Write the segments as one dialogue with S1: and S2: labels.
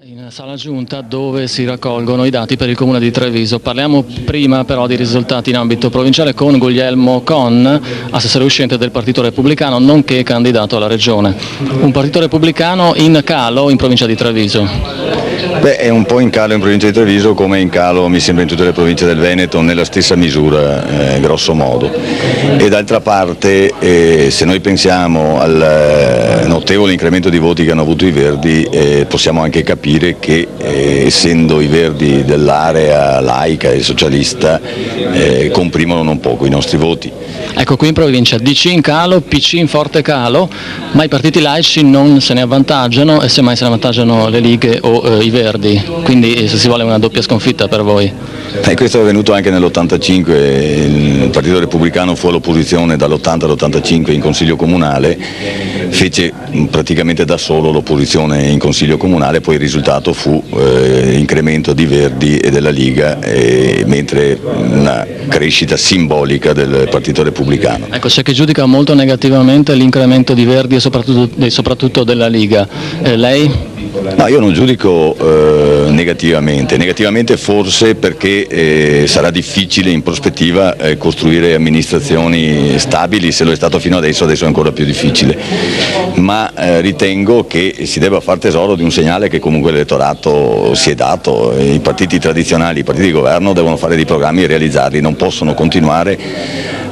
S1: In sala giunta dove si raccolgono i dati per il comune di Treviso. Parliamo prima però di risultati in ambito provinciale con Guglielmo Con, assessore uscente del Partito Repubblicano, nonché candidato alla Regione. Un Partito Repubblicano in calo in provincia di Treviso.
S2: Beh, è un po' in calo in provincia di Treviso come in calo mi sembra in tutte le province del Veneto nella stessa misura, grosso modo. E d'altra parte se noi pensiamo al notevole incremento di voti che hanno avuto i Verdi, possiamo anche capire che essendo i Verdi dell'area laica e socialista comprimono non poco i nostri voti.
S1: Ecco, qui in provincia DC in calo, PC in forte calo, ma i partiti laici non se ne avvantaggiano e semmai se ne avvantaggiano le Lighe o i Verdi, quindi se si vuole una doppia sconfitta per voi.
S2: Questo è avvenuto anche nell'85, il Partito Repubblicano fu all'opposizione dall'80 all'85 in Consiglio Comunale, fece praticamente da solo l'opposizione in Consiglio Comunale, poi il risultato fu incremento di Verdi e della Liga, mentre una crescita simbolica del Partito Repubblicano.
S1: Ecco, c'è chi giudica molto negativamente l'incremento di Verdi e soprattutto della Liga. Lei?
S2: No, io non giudico negativamente forse perché sarà difficile in prospettiva costruire amministrazioni stabili, se lo è stato fino adesso è ancora più difficile, ma ritengo che si debba far tesoro di un segnale che comunque l'elettorato si è dato. I partiti tradizionali, i partiti di governo devono fare dei programmi e realizzarli, non possono continuare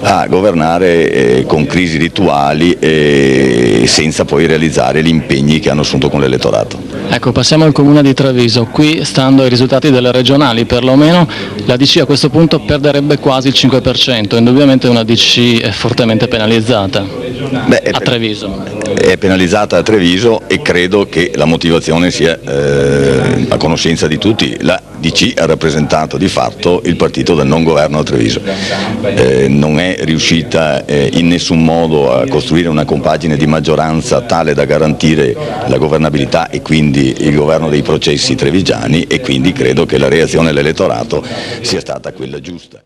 S2: a governare con crisi rituali e senza poi realizzare gli impegni che hanno assunto con l'elettorato.
S1: Ecco, passiamo al comune di Treviso. Qui, stando ai risultati delle regionali perlomeno, la DC a questo punto perderebbe quasi il 5%, indubbiamente una DC è fortemente penalizzata a Treviso.
S2: È penalizzata a Treviso e credo che la motivazione sia a conoscenza di tutti. La DC ha rappresentato di fatto il partito del non governo a Treviso, non è riuscita in nessun modo a costruire una compagine di maggioranza tale da garantire la governabilità e quindi il governo dei processi trevigiani, e quindi credo che la reazione dell'elettorato sia stata quella giusta.